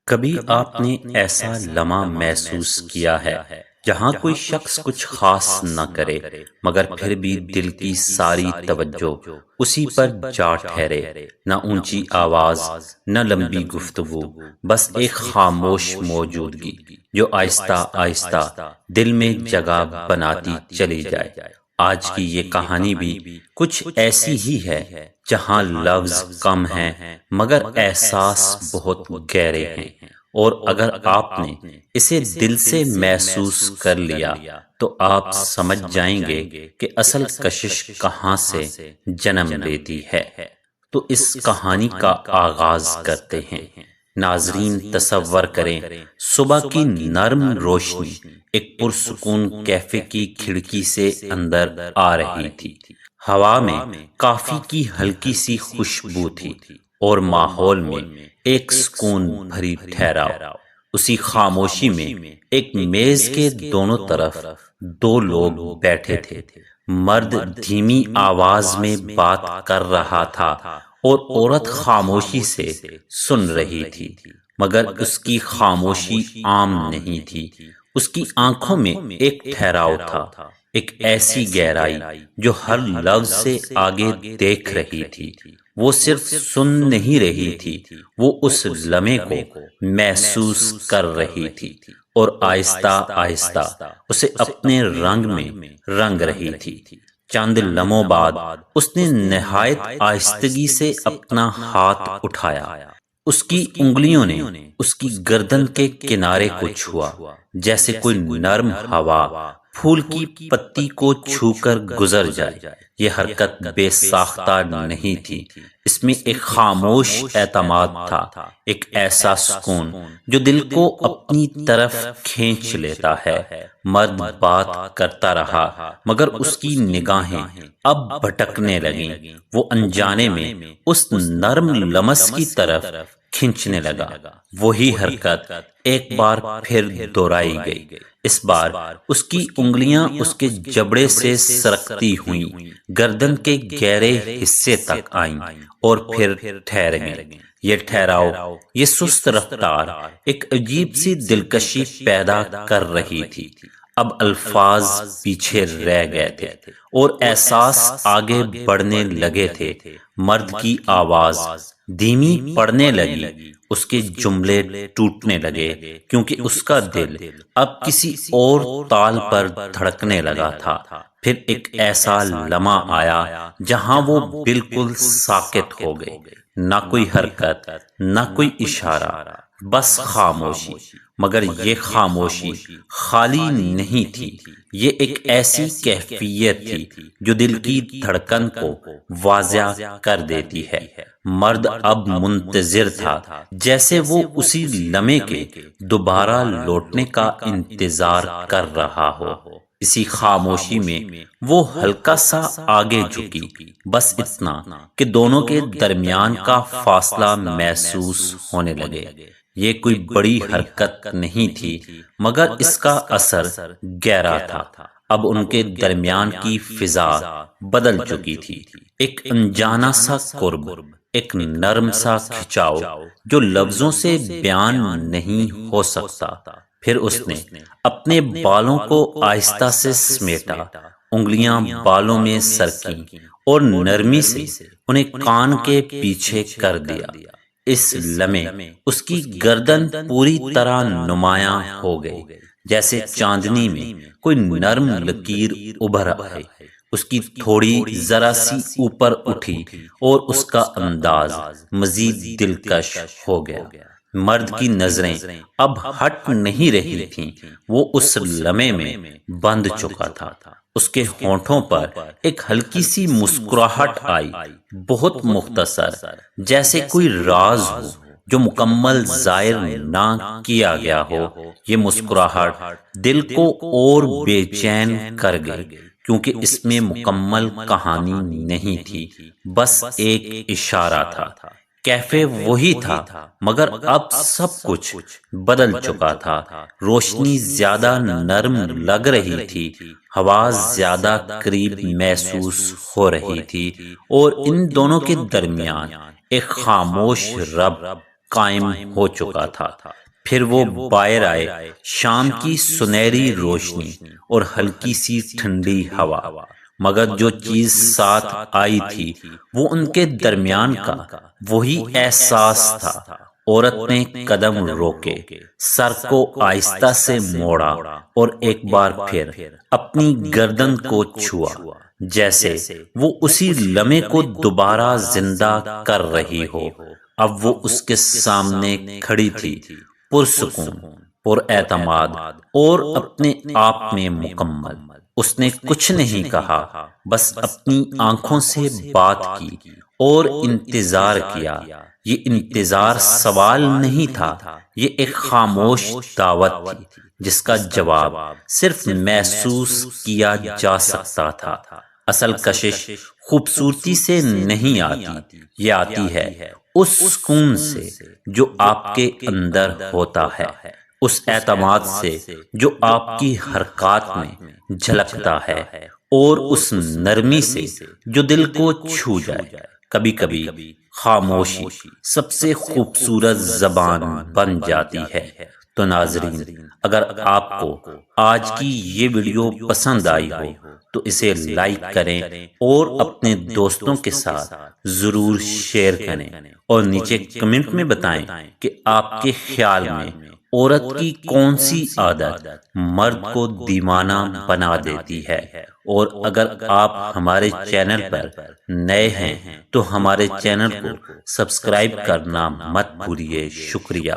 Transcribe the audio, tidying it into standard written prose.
کبھی آپ نے ایسا لمحہ محسوس کیا ہے جہاں کوئی شخص کچھ خاص نہ کرے مگر پھر بھی دل کی ساری توجہ اسی پر جا ٹھہرے؟ نہ اونچی آواز، نہ لمبی گفتگو، بس ایک خاموش موجودگی جو آہستہ آہستہ دل میں جگہ بناتی چلی جائے۔ آج کی یہ کہانی بھی کچھ ایسی ہی ہے، جہاں لفظ کم ہیں مگر احساس بہت گہرے ہیں، اور اگر آپ نے اسے دل سے محسوس کر لیا تو آپ سمجھ جائیں گے کہ اصل کشش کہاں سے جنم لیتی ہے۔ تو اس کہانی کا آغاز کرتے ہیں۔ ناظرین تصور کریں، صبح کی نرم روشنی ایک پرسکون کیفے کی کھڑکی سے اندر آ رہی تھی۔ ہوا میں کافی کی ہلکی سی خوشبو تھی اور ماحول میں ایک سکون بھری ٹھہراؤ۔ اسی خاموشی میں ایک میز کے دونوں طرف دو لوگ بیٹھے تھے۔ مرد دھیمی آواز میں بات کر رہا تھا اور عورت خاموشی سے سن رہی تھی، مگر اس کی خاموشی عام نہیں تھی۔ اس کی آنکھوں میں ایک ٹھہراؤ تھا، ایک ایسی گہرائی جو ہر لفظ سے آگے دیکھ رہی تھی۔ وہ صرف سن نہیں رہی تھی، وہ اس لمحے کو محسوس کر رہی تھی اور آہستہ آہستہ اسے اپنے رنگ میں رنگ رہی تھی۔ چند لمحوں بعد اس نے نہایت آہستگی سے اپنا ہاتھ اٹھایا۔ اس کی انگلیوں نے اس کی گردن کے کنارے کو چھوا، جیسے کوئی نرم ہوا پھول کی پتی کو چھو کر گزر جائے۔ یہ حرکت بے ساختہ نہیں تھی، اس میں ایک خاموش اعتماد تھا، ایک ایسا سکون جو دل کو اپنی طرف کھینچ لیتا ہے۔ مرد بات کرتا رہا مگر اس کی نگاہیں اب بھٹکنے لگیں۔ وہ انجانے میں اس نرم لمس کی طرف کھینچنے لگا۔ وہی حرکت ایک بار پھر دہرائی گئی۔ اس بار اس کی انگلیاں اس کے جبڑے سے سرکتی ہوئیں، گردن کے گہرے حصے تک آئیں اور پھر ٹھہر گئیں۔ یہ ٹھہراؤ، یہ سست رفتار ایک عجیب سی دلکشی پیدا کر رہی تھی۔ اب الفاظ پیچھے رہ گئے تھے اور احساس آگے بڑھنے لگے تھے۔ مرد کی آواز دھیمی پڑنے لگی، اس کے جملے ٹوٹنے لگے کیونکہ اس کا دل اب کسی اور تال پر دھڑکنے لگا تھا۔ پھر ایک ایسا لمحہ آیا جہاں وہ بالکل ساکت ہو گئے، نہ کوئی حرکت، نہ کوئی اشارہ، بس خاموشی۔ مگر یہ خاموشی خالی نہیں تھی، یہ ایک ایسی کیفیت تھی جو دل کی دھڑکن کو واضح کر دیتی ہے۔ مرد اب منتظر تھا، جیسے وہ اسی لمحے کے دوبارہ لوٹنے کا انتظار کر رہا ہو۔ اسی خاموشی میں وہ ہلکا سا آگے جھکی، بس اتنا کہ دونوں کے درمیان کا فاصلہ محسوس ہونے لگے۔ یہ کوئی بڑی حرکت نہیں تھی مگر اس کا اثر گہرا تھا۔ اب ان کے درمیان کی فضا بدل چکی تھی، ایک انجانا سا قرب، ایک نرم سا کھچاؤ جو لفظوں سے بیان نہیں ہو سکتا۔ پھر اس نے اپنے بالوں کو آہستہ سے سمیٹا، انگلیاں بالوں میں سرکیں اور نرمی سے انہیں کان کے پیچھے کر دیا۔ اس لمحے اس کی گردن پوری طرح نمایاں ہو گئی، جیسے چاندنی میں کوئی نرم لکیر ابھر آئے۔ اس کی تھوڑی ذرا سی اوپر اٹھی اور اس کا انداز مزید دلکش ہو گیا۔ مرد کی نظریں اب ہٹ نہیں رہی تھیں، وہ اس لمحے میں بند چکا تھا۔ اس کے ہونٹوں پر ایک ہلکی سی مسکراہٹ آئی، بہت مختصر، جیسے کوئی راز ہو جو مکمل ظاہر نہ کیا گیا ہو۔ یہ مسکراہٹ دل کو اور بے چین کر گئی، کیونکہ اس میں مکمل کہانی نہیں تھی، بس ایک اشارہ تھا۔ کیفے وہی تھا مگر اب سب کچھ بدل چکا تھا۔ روشنی زیادہ نرم لگ رہی تھی، ہوا زیادہ قریب محسوس ہو رہی تھی، اور ان دونوں کے درمیان ایک خاموش رب قائم ہو چکا تھا۔ پھر وہ باہر آئے، شام کی سنہری روشنی اور ہلکی سی ٹھنڈی ہوا، مگر جو چیز ساتھ آئی تھی وہ ان کے درمیان کا وہی احساس تھا۔ عورت نے قدم روکے، سر کو آہستہ سے موڑا اور ایک بار پھر اپنی گردن کو چھوا، جیسے وہ اسی لمحے کو دوبارہ زندہ کر رہی ہو۔ اب وہ اس کے سامنے کھڑی تھی، پرسکون، پر اعتماد اور اپنے آپ میں مکمل۔ اس نے کچھ نہیں کہا، بس اپنی آنکھوں سے بات کی اور انتظار کیا۔ یہ انتظار سوال نہیں تھا، یہ ایک خاموش دعوت تھی جس کا جواب صرف محسوس کیا جا سکتا تھا۔ اصل کشش خوبصورتی سے نہیں آتی، یہ آتی ہے اس سکون سے جو آپ کے اندر ہوتا ہے، اس اعتماد سے جو آپ کی حرکات میں جھلکتا ہے، اور اس نرمی سے جو دل کو چھو جائے۔ کبھی کبھی خاموشی سب سے خوبصورت زبان بن جاتی ہے۔ تو ناظرین، اگر آپ کو آج کی یہ ویڈیو پسند آئی ہو تو اسے لائک کریں اور اپنے دوستوں کے ساتھ ضرور شیئر کریں، اور نیچے کمنٹ میں بتائیں کہ آپ کے خیال میں عورت کی کون سی عادت مرد کو دیوانہ بنا دیتی ہے۔ اور اگر آپ ہمارے چینل پر نئے ہیں تو ہمارے چینل کو سبسکرائب کرنا مت بھولیے۔ شکریہ۔